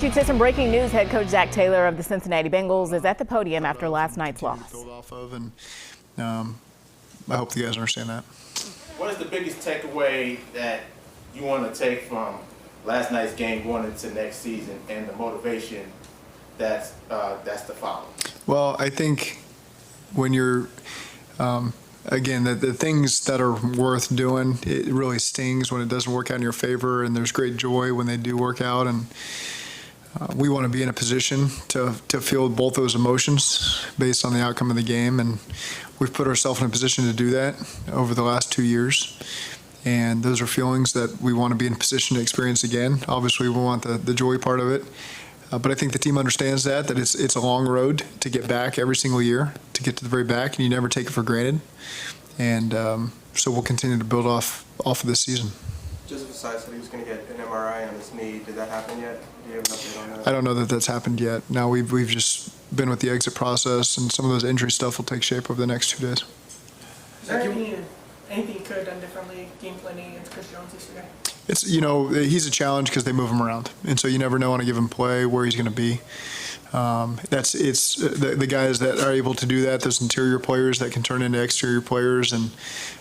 you to some breaking news. Head coach Zac Taylor of the Cincinnati Bengals is at the podium after last night's loss. I hope you guys understand that. What is the biggest takeaway that you want to take from last night's game going into next season and the motivation that's to follow? Well, I think when you're, again, the things that are worth doing, it really stings when it doesn't work out in your favor, and there's great joy when they do work out. And we want to be in a position to feel both those emotions based on the outcome of the game, and we've put ourselves in a position to do that over the last 2 years. And those are feelings that we want to be in a position to experience again. Obviously, we want the joy part of it. But I think the team understands that it's a long road to get back every single year, to get to the very back, and you never take it for granted. And so we'll continue to build off of this season. Joseph Ossai said he was going to get an MRI on his knee. Did that happen yet? Do you have an update on that? I don't know that that's happened yet. Now we've just been with the exit process, and some of those injury stuff will take shape over the next 2 days. Is there anything you could have done differently game planning against Chris Jones yesterday? It's, he's a challenge because they move him around, and so you never know on a given play where he's going to be. It's the guys that are able to do that, those interior players that can turn into exterior players and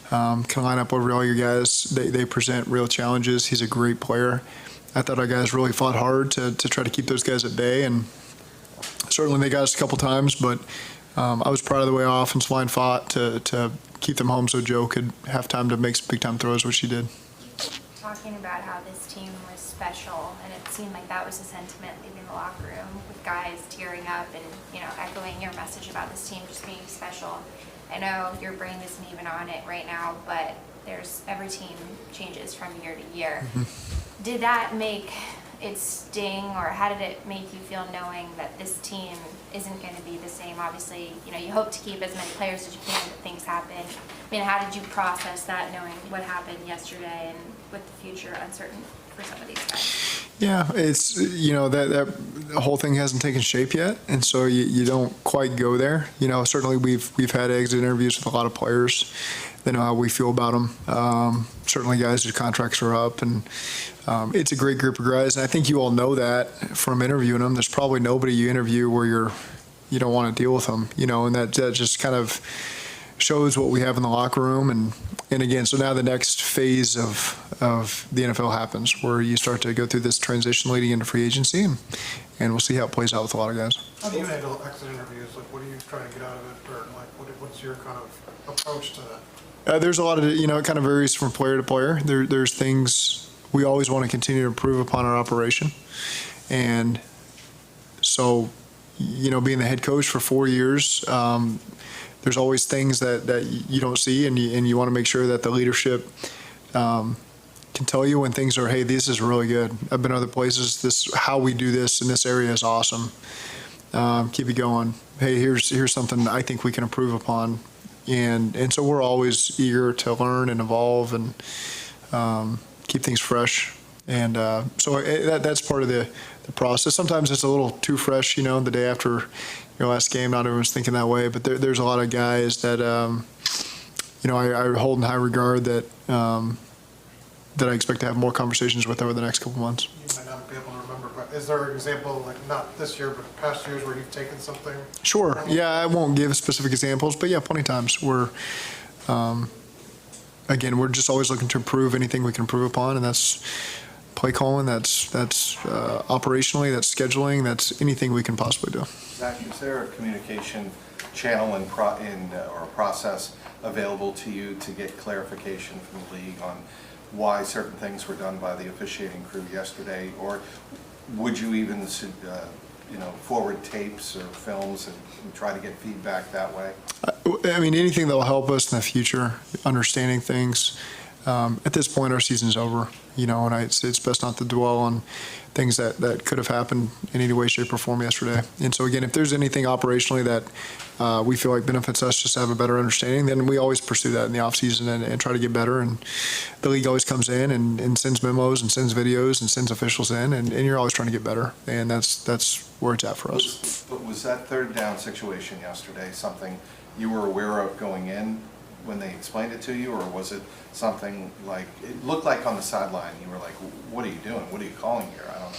can line up over all your guys. They present real challenges. He's a great player. I thought our guys really fought hard to try to keep those guys at bay, and certainly they got us a couple times, but I was proud of the way our offensive line fought to keep them home so Joe could have time to make some big-time throws, which he did. Talking about how this team was special, and it seemed like that was the sentiment leaving the locker room, with guys tearing up and echoing your message about this team just being special. I know your brain isn't even on it right now, but every team changes from year to year. Mm-hmm. Did that make it sting, or how did it make you feel knowing that this team isn't going to be the same? Obviously, you hope to keep as many players as you can, but things happen. I mean, how did you process that, knowing what happened yesterday and with the future uncertain for some of these guys? Yeah, it's, that whole thing hasn't taken shape yet, and so you don't quite go there. Certainly we've had exit interviews with a lot of players. They know how we feel about them. Certainly guys whose contracts are up, and it's a great group of guys, and I think you all know that from interviewing them. There's probably nobody you interview where you don't want to deal with them, and that just kind of shows what we have in the locker room. And again, so now the next phase of the NFL happens, where you start to go through this transition leading into free agency, and we'll see how it plays out with a lot of guys. How do you handle exit interviews? Like, what are you trying to get out of it, or what's your kind of approach to that? There's a lot of, it kind of varies from player to player. There's things we always want to continue to improve upon our operation. And so, being the head coach for 4 years, there's always things that you don't see, and you want to make sure that the leadership can tell you when things are, hey, this is really good. I've been other places. How we do this in this area is awesome. Keep it going. Hey, here's something I think we can improve upon. And so we're always eager to learn and evolve and keep things fresh. And so that's part of the process. Sometimes it's a little too fresh, the day after your last game. Not everyone's thinking that way, but there's a lot of guys that I hold in high regard that I expect to have more conversations with over the next couple months. You might not be able to remember, but is there an example, like not this year, but past years, where you've taken something? Sure. Yeah, I won't give specific examples, but yeah, plenty of times where, again, we're just always looking to improve anything we can improve upon, and that's play calling, that's operationally, that's scheduling, that's anything we can possibly do. Zac, is there a communication channel or a process available to you to get clarification from the league on why certain things were done by the officiating crew yesterday, or would you even forward tapes or films and try to get feedback that way? I mean, anything that will help us in the future, understanding things. At this point, our season's over, and it's best not to dwell on things that could have happened in any way, shape, or form yesterday. And so, again, if there's anything operationally that we feel like benefits us just to have a better understanding, then we always pursue that in the offseason and try to get better. And the league always comes in and sends memos and sends videos and sends officials in, and you're always trying to get better. And that's where it's at for us. But was that third down situation yesterday something you were aware of going in when they explained it to you, or was it something like, it looked like on the sideline you were like, what are you doing? What are you calling here? I don't know.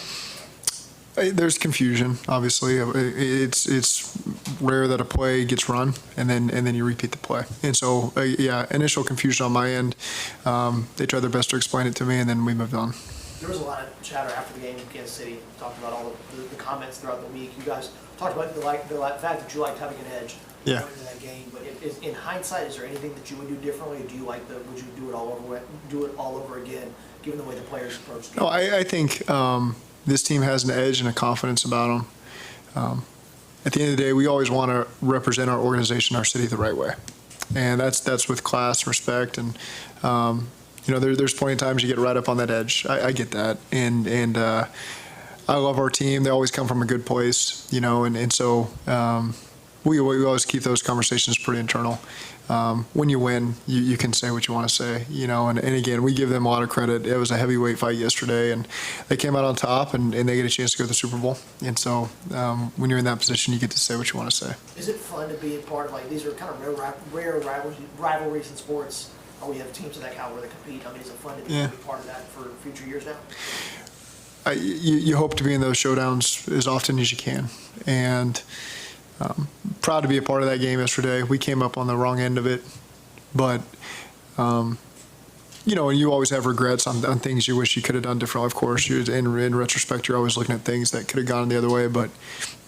There's confusion, obviously. It's rare that a play gets run and then you repeat the play. And so, yeah, initial confusion on my end. They tried their best to explain it to me, and then we moved on. There was a lot of chatter after the game in Kansas City, talked about all the comments throughout the week. You guys talked about the fact that you liked having an edge Yeah. going into that game. But in hindsight, is there anything that you would do differently? Would you do it all over again, given the way the players approached the game? No, I think this team has an edge and a confidence about them. At the end of the day, we always want to represent our organization, our city, the right way, and that's with class, respect, and there's plenty of times you get right up on that edge. I get that, and I love our team. They always come from a good place, and so we always keep those conversations pretty internal. When you win, you can say what you want to say, and again, we give them a lot of credit. It was a heavyweight fight yesterday, and they came out on top, and they get a chance to go to the Super Bowl. And so when you're in that position, you get to say what you want to say. Is it fun to be a part of, these are kind of rare rivalries in sports? We have teams of that caliber that compete. I mean, is it fun to be a part of that for future years now? You hope to be in those showdowns as often as you can, and proud to be a part of that game yesterday. We came up on the wrong end of it, but and you always have regrets on things you wish you could have done differently. Of course, in retrospect, you're always looking at things that could have gone the other way. But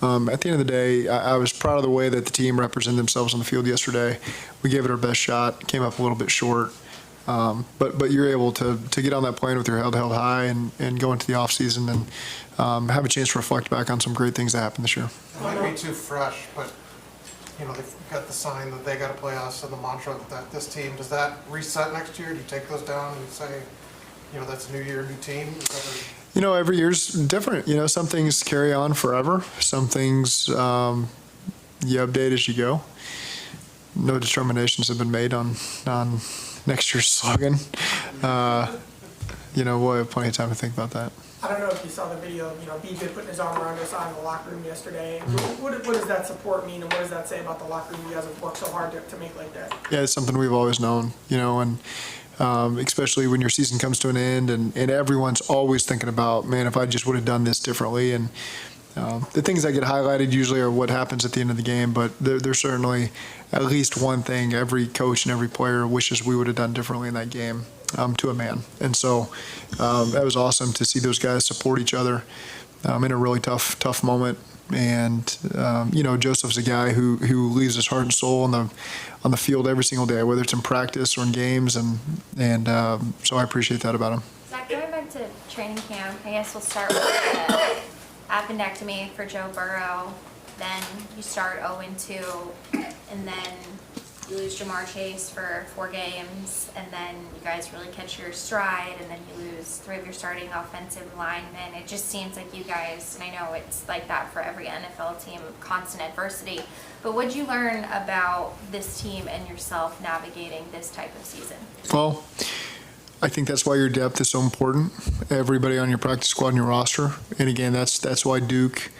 at the end of the day, I was proud of the way that the team represented themselves on the field yesterday. We gave it our best shot, came up a little bit short. But you're able to get on that plane with your head held high and go into the offseason and have a chance to reflect back on some great things that happened this year. It might be too fresh, but, they've got the sign that they got to play us and the mantra that this team, does that reset next year? Do you take those down and say, that's a new year, new team? Every year's different. Some things carry on forever. Some things you update as you go. No determinations have been made on next year's slogan. We'll have plenty of time to think about that. I don't know if you saw the video of, BJ putting his arm around us in the locker room yesterday. What does that support mean, and what does that say about the locker room you guys have worked so hard to make like that? Yeah, it's something we've always known, and especially when your season comes to an end and everyone's always thinking about, man, if I just would have done this differently. And the things that get highlighted usually are what happens at the end of the game, but there's certainly at least one thing every coach and every player wishes we would have done differently in that game, to a man. And so that was awesome to see those guys support each other in a really tough moment. And Joseph's a guy who leaves his heart and soul on the field every single day, whether it's in practice or in games, and so I appreciate that about him. Zach, going back to training camp, I guess we'll start with the appendectomy for Joe Burrow. Then you start 0-2, and then you lose Jamar Chase for 4 games, and then you guys really catch your stride, and then you lose 3 of your starting offensive linemen. It just seems like you guys, and I know it's like that for every NFL team, constant adversity, but what did you learn about this team and yourself navigating this type of season? Well, I think that's why your depth is so important. Everybody on your practice squad and your roster, and again, that's why Duke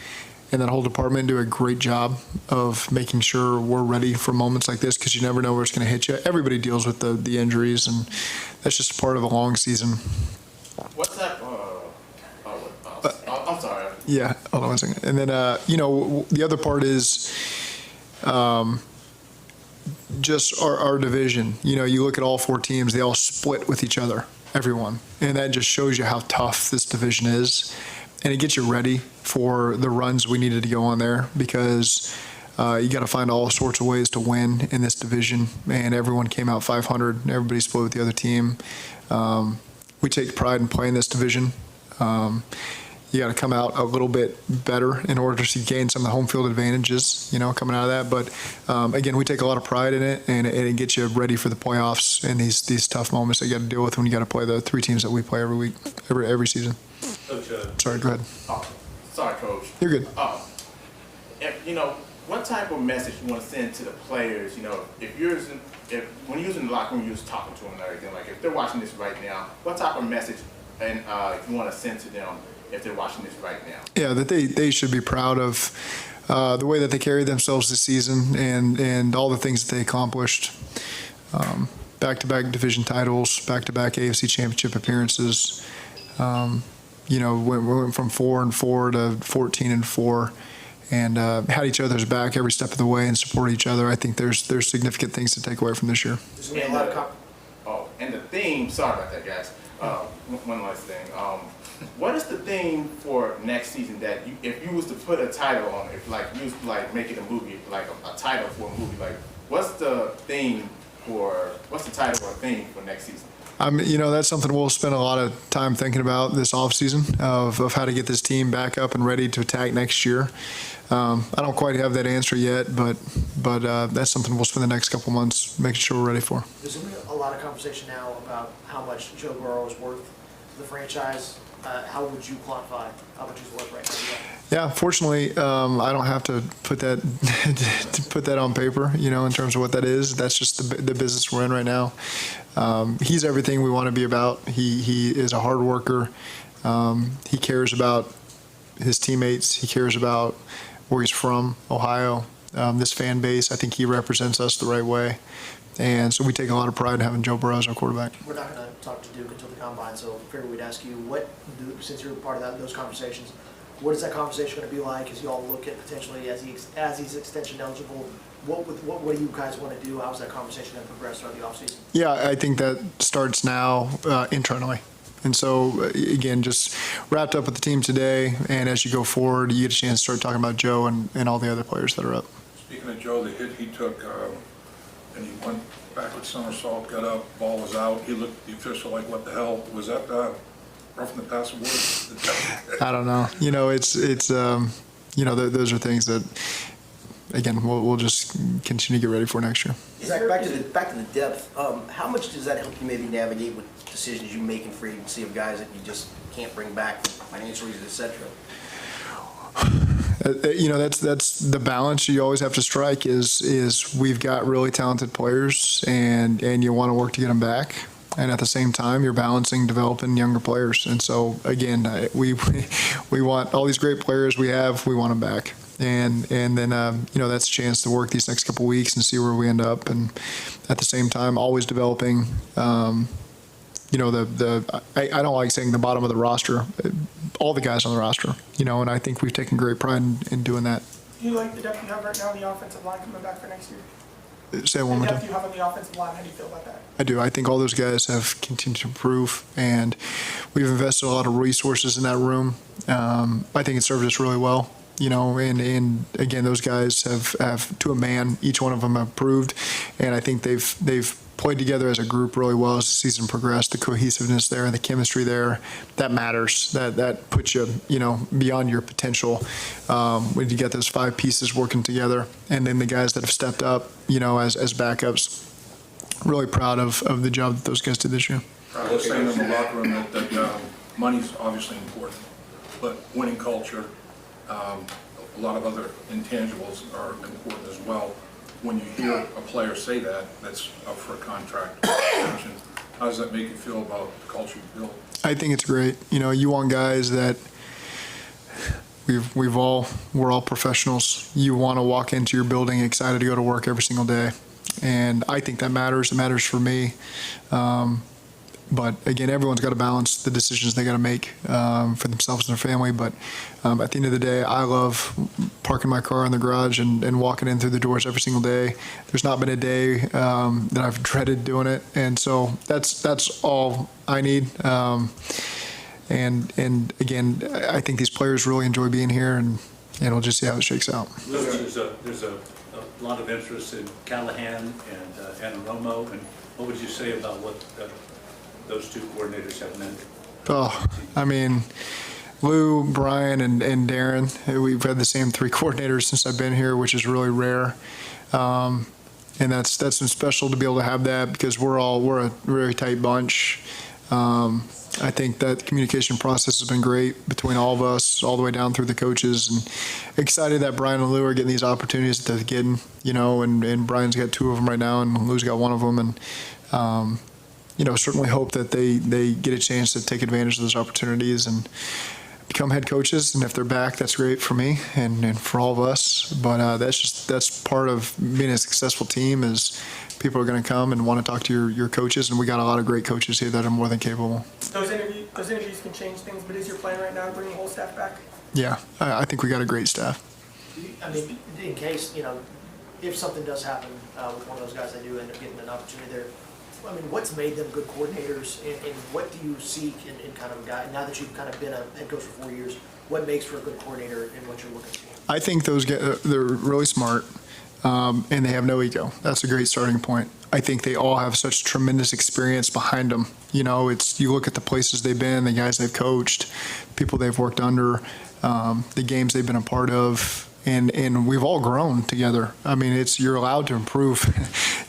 and that whole department do a great job of making sure we're ready for moments like this, because you never know where it's going to hit you. Everybody deals with the injuries, and that's just part of a long season. What's that? I'm sorry. Yeah, hold on one second. And then, the other part is just our division. You look at all 4 teams, they all split with each other, everyone. And that just shows you how tough this division is. And it gets you ready for the runs we needed to go on there, because you got to find all sorts of ways to win in this division. And everyone came out 500. And everybody split with the other team. We take pride in playing this division. You got to come out a little bit better in order to gain some of the home field advantages, coming out of that. But again, we take a lot of pride in it, and it gets you ready for the playoffs and these tough moments that you got to deal with when you got to play the 3 teams that we play every week, every season. Coach, Sorry, go ahead. Sorry, Coach. You're good. What type of message you want to send to the players? When you're in the locker room, you're just talking to them and everything. Like, if they're watching this right now, what type of message and you want to send to them if they're watching this right now? Yeah, that they should be proud of the way that they carried themselves this season and all the things that they accomplished. Back-to-back division titles, back-to-back AFC championship appearances. we went from 4-4 to 14-4, and had each other's back every step of the way and support each other. I think there's significant things to take away from this year. There's gonna be a lot of And the theme, sorry about that, guys. One last thing. What is the theme for next season that if you was to put a title on it, like you was like making a movie, like a title for a movie, like what's the title or theme for next season? That's something we'll spend a lot of time thinking about this offseason of how to get this team back up and ready to attack next year. I don't quite have that answer yet, but that's something we'll spend the next couple months making sure we're ready for. There's gonna be a lot of conversation now about how much Joe Burrow is worth to the franchise. How would you quantify how much he's worth right now? Yeah, fortunately, I don't have to put that on paper, in terms of what that is. That's just the business we're in right now. He's everything we want to be about. He is a hard worker. He cares about his teammates. He cares about where he's from, Ohio. This fan base, I think he represents us the right way. And so we take a lot of pride in having Joe Burrow as our quarterback. We're not going to talk to Duke until the combine, so I figured we'd ask you, since you're part of those conversations, what is that conversation going to be like as you all look at potentially as he's extension eligible? What do you guys want to do? How's that conversation going to progress throughout the offseason? Yeah, I think that starts now internally. And so, again, just wrapped up with the team today, and as you go forward, you get a chance to start talking about Joe and all the other players that are up. Speaking of Joe, the hit he took, and he went backward somersault, got up, ball was out. He looked at the official like, what the hell? Was that roughing the passer word? I don't know. Those are things that, again, we'll just continue to get ready for next year. Zach, back to the depth. How much does that help you maybe navigate with decisions you make in free agency of guys that you just can't bring back for financial reasons, etc.? That's the balance you always have to strike is we've got really talented players and you want to work to get them back. And at the same time, you're balancing developing younger players. And so, again, we want all these great players we want them back. And then, that's a chance to work these next couple of weeks and see where we end up. And at the same time, always developing, I don't like saying the bottom of the roster, all the guys on the roster, and I think we've taken great pride in doing that. Do you like the depth you have right now in the offensive line coming back for next year? Say it one more The time. depth you have on the offensive line, how do you feel about that? I do. I think all those guys have continued to improve, and we've invested a lot of resources in that room. I think it served us really well. And again, those guys have to a man, each one of them have proved, and I think they've played together as a group really well as the season progressed. The cohesiveness there and the chemistry there, that matters. That puts you, beyond your potential when you get those five pieces working together. And then the guys that have stepped up, as backups, really proud of the job that those guys did this year. I was saying in the locker room that money's obviously important, but winning culture, a lot of other intangibles are important as well. When you hear a player say that's up for a contract extension, how does that make you feel about the culture you built? I think it's great. You want guys that we're all professionals. You want to walk into your building excited to go to work every single day, and I think that matters. It matters for me. But again, everyone's got to balance the decisions they got to make for themselves and their family. But at the end of the day, I love parking my car in the garage and walking in through the doors every single day. There's not been a day that I've dreaded doing it, and so that's all I need. And again, I think these players really enjoy being here, and we'll just see how it shakes out. There's a lot of interest in Callahan and Romo, and what would you say about what those two coordinators have meant? Lou, Brian, and Darren, we've had the same three coordinators since I've been here, which is really rare. And that's been special to be able to have that because we're a very tight bunch. I think that communication process has been great between all of us, all the way down through the coaches, and excited that Brian and Lou are getting these opportunities that they're getting, and Brian's got two of them right now, and Lou's got one of them, and certainly hope that they get a chance to take advantage of those opportunities and become head coaches. And if they're back, that's great for me and for all of us. But that's part of being a successful team is people are going to come and want to talk to your coaches. And we got a lot of great coaches here that are more than capable. Those interviews, those injuries can change things, but is your plan right now to bring the whole staff back? Yeah, I think we got a great staff. I mean, in case, you know, if something does happen with one of those guys, they do end up getting an opportunity there. I mean, what's made them good coordinators, and what do you seek in kind of a guy, now that you've kind of been a head coach for 4 years, what makes for a good coordinator and what you're looking for? I think those guys, they're really smart, and they have no ego. That's a great starting point. I think they all have such tremendous experience behind them. You know, you look at the places they've been, the guys they've coached, people they've worked under, the games they've been a part of, and we've all grown together. I mean, you're allowed to improve.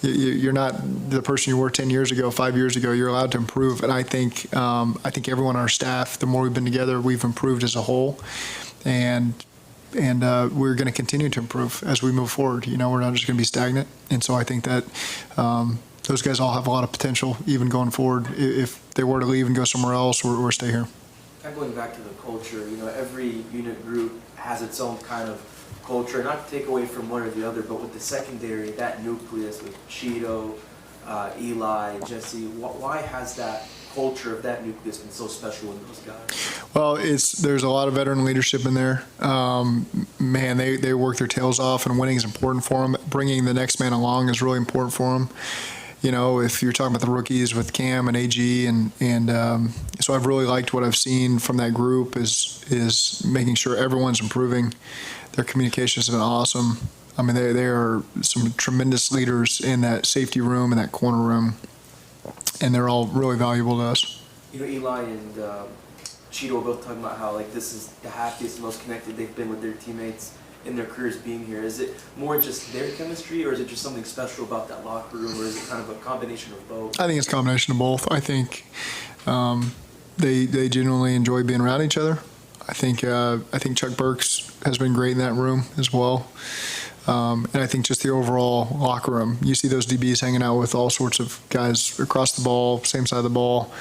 You're not the person you were 10 years ago, 5 years ago. You're allowed to improve, and I think everyone on our staff, the more we've been together, we've improved as a whole, and we're going to continue to improve as we move forward. You know, we're not just going to be stagnant, and so I think that those guys all have a lot of potential, even going forward. If they were to leave and go somewhere else or stay here. Going back to the culture, you know, every unit group has its own kind of culture, not to take away from one or the other, but with the secondary, that nucleus with Cheeto, Eli, Jesse, why has that culture of that nucleus been so special in those guys? Well, there's a lot of veteran leadership in there. Man, they work their tails off, and winning is important for them. Bringing the next man along is really important for them. You know, if you're talking about the rookies with Cam and AG, and so I've really liked what I've seen from that group is making sure everyone's improving. Their communications have been awesome. I mean, they are some tremendous leaders in that safety room and that corner room, and they're all really valuable to us. You know, Eli and Cheeto are both talking about how, like, this is the happiest and most connected they've been with their teammates in their careers being here. Is it more just their chemistry, or is it just something special about that locker room, or is it kind of a combination of both? I think it's a combination of both. I think they genuinely enjoy being around each other. I think Chuck Burks has been great in that room as well. And I think just the overall locker room, you see those DBs hanging out with all sorts of guys across the ball, same side of the ball.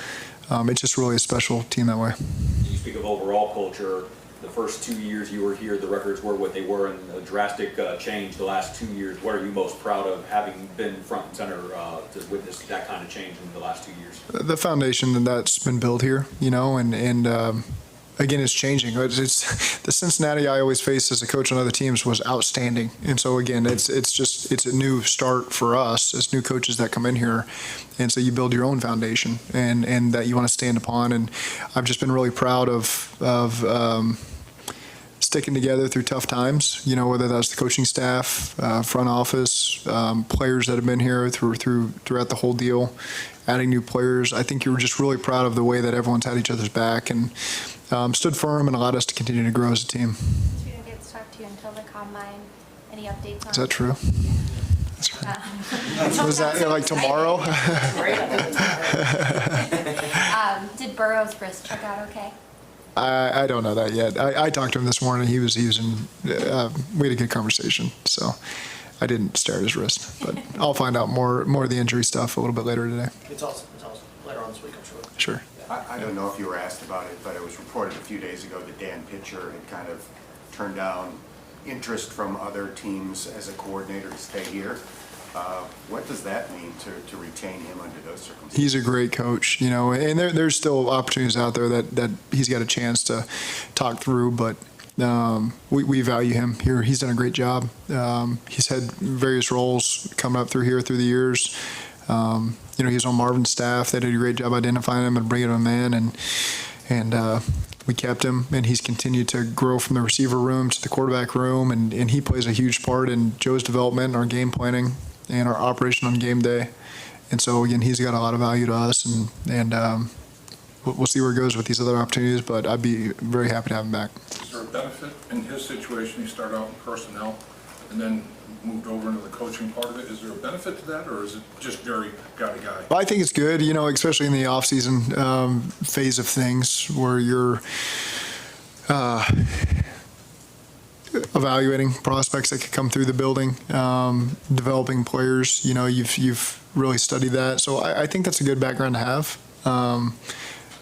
It's just really a special team that way. You speak of overall culture. The first 2 years you were here, the records were what they were, and a drastic change the last 2 years. What are you most proud of, having been front and center to witness that kind of change in the last 2 years? The foundation that's been built here, you know, and again, it's changing. It's the Cincinnati I always faced as a coach on other teams was outstanding, and so again, it's a new start for us as new coaches that come in here, and so you build your own foundation and that you want to stand upon. And I've just been really proud of sticking together through tough times. You know, whether that's the coaching staff, front office, players that have been here throughout the whole deal, adding new players. I think you were just really proud of the way that everyone's had each other's back and stood firm and allowed us to continue to grow as a team. We didn't get to talk to you until the combine. Any updates on? Is that true? That's right. Was that like tomorrow? Did Burrow's wrist check out okay? I don't know that yet. I talked to him this morning. He was in. We had a good conversation, so I didn't stare at his wrist. But I'll find out more of the injury stuff a little bit later today. It's awesome. Later on this week, I'm sure. Sure. I don't know if you were asked about it, but it was reported a few days ago that Dan Pitcher had kind of turned down interest from other teams as a coordinator to stay here. What does that mean to retain him under those circumstances? He's a great coach, you know, and there's still opportunities out there that he's got a chance to talk through, but we value him here. He's done a great job. He's had various roles coming up through the years. You know, he's on Marvin's staff. They did a great job identifying him and bringing him in, and we kept him, and he's continued to grow from the receiver room to the quarterback room, and he plays a huge part in Joe's development and our game planning and our operation on game day. And so, again, he's got a lot of value to us, and we'll see where it goes with these other opportunities, but I'd be very happy to have him back. Is there a benefit in his situation? He started out in personnel and then moved over into the coaching part of it. Is there a benefit to that, or is it just very guy-to-guy? Well, I think it's good, you know, especially in the off-season phase of things where you're evaluating prospects that could come through the building, developing players. You know, you've really studied that, so I think that's a good background to have.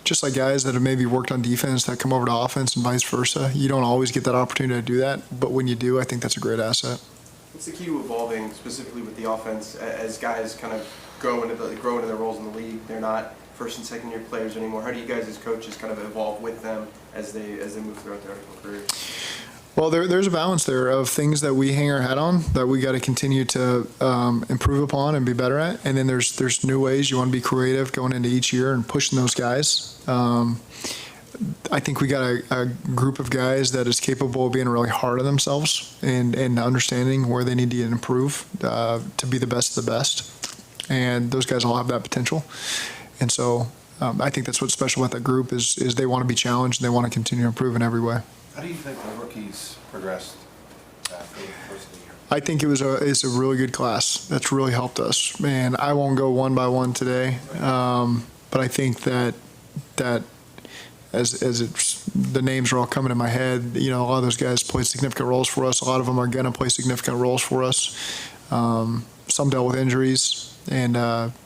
Just like guys that have maybe worked on defense that come over to offense and vice versa, you don't always get that opportunity to do that, but when you do, I think that's a great asset. What's the key to evolving, specifically with the offense, as guys kind of grow into their roles in the league? They're not first and second year players anymore? How do you guys as coaches kind of evolve with them as they move throughout their careers? Well, there's a balance there of things that we hang our hat on that we got to continue to improve upon and be better at, and then there's new ways you want to be creative going into each year and pushing those guys. I think we got a group of guys that is capable of being really hard on themselves and understanding where they need to improve to be the best of the best, and those guys all have that potential, and so I think that's what's special about that group is they want to be challenged and they want to continue to improve in every way. How do you think the rookies progressed after the first of the year? I think it's a really good class. That's really helped us. Man, I won't go one by one today, but I think that as it's the names are all coming in my head, a lot of those guys played significant roles for us. A lot of them are going to play significant roles for us. Some dealt with injuries, and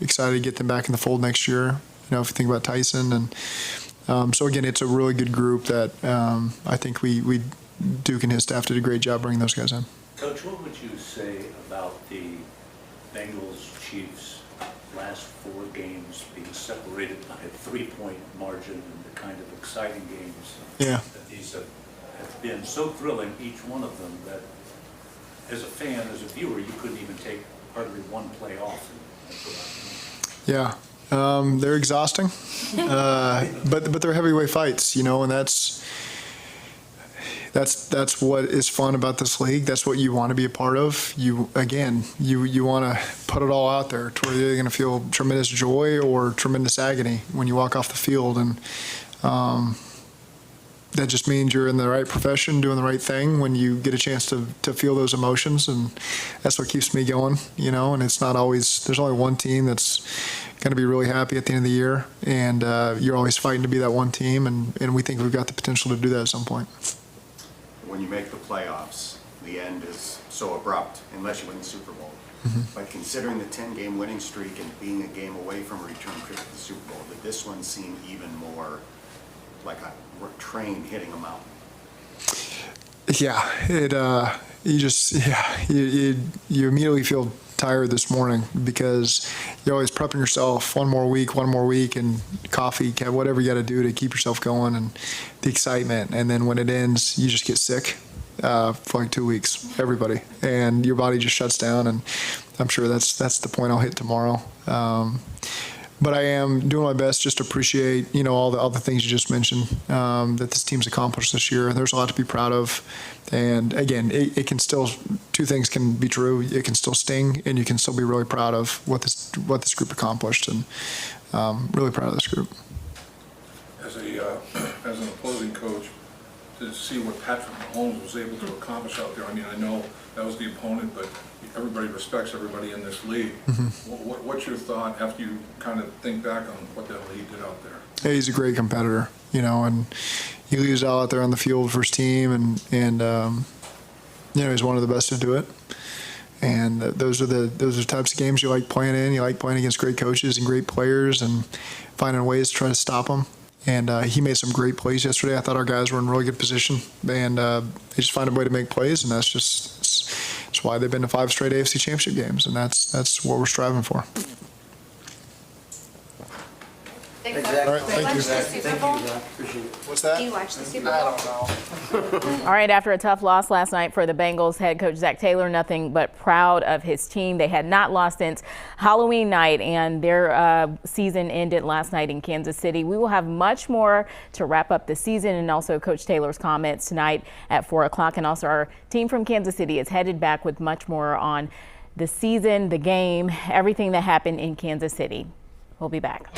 excited to get them back in the fold next year. If you think about Tyson and. So again, it's a really good group that I think we Duke and his staff did a great job bringing those guys in. Coach, what would you say about the Bengals-Chiefs last 4 games being separated by a 3-point margin and the kind of exciting games that these have been so thrilling, each one of them, that as a fan, as a viewer, you couldn't even take hardly one play off. Yeah. They're exhausting, but they're heavyweight fights, and that's what is fun about this league. That's what you want to be a part of. You want to put it all out there to where you're going to feel tremendous joy or tremendous agony when you walk off the field, and that just means you're in the right profession, doing the right thing when you get a chance to feel those emotions, and that's what keeps me going, and it's not always, there's only one team that's going to be really happy at the end of the year, and you're always fighting to be that one team, and we think we've got the potential to do that at some point. When you make the playoffs, the end is so abrupt unless you win the Super Bowl. But considering the 10-game winning streak and being a game away from a return trip to the Super Bowl, did this one seem even more like a train hitting a mountain? Yeah, you immediately feel tired this morning because you're always prepping yourself one more week, and coffee, whatever you got to do to keep yourself going, and the excitement. And then when it ends, you just get sick for like 2 weeks, everybody, and your body just shuts down. And I'm sure that's the point I'll hit tomorrow. But I am doing my best just to appreciate, all the things you just mentioned that this team's accomplished this year. There's a lot to be proud of. And again, it can still, 2 things can be true. It can still sting, and you can still be really proud of what this group accomplished, and really proud of this group. As an opposing coach, to see what Patrick Mahomes was able to accomplish out there. I mean, I know that was the opponent, but everybody respects everybody in this league. What's your thought after you kind of think back on what that league did out there? Yeah, he's a great competitor, and he leaves out there on the field for his team, and he's one of the best to do it. And those are the types of games you like playing in. You like playing against great coaches and great players and finding ways to try to stop them. And he made some great plays yesterday. I thought our guys were in really good position, and they just find a way to make plays, and that's why they've been to 5 straight AFC Championship games, and that's what we're striving for. All right, thank you. Super Bowl? Appreciate it. What's that? Do you watch the Super Bowl? I don't know. All right, after a tough loss last night for the Bengals, head coach Zach Taylor, nothing but proud of his team. They had not lost since Halloween night, and their season ended last night in Kansas City. We will have much more to wrap up the season, and also Coach Taylor's comments tonight at 4 o'clock. And also our team from Kansas City is headed back with much more on the season, the game, everything that happened in Kansas City. We'll be back.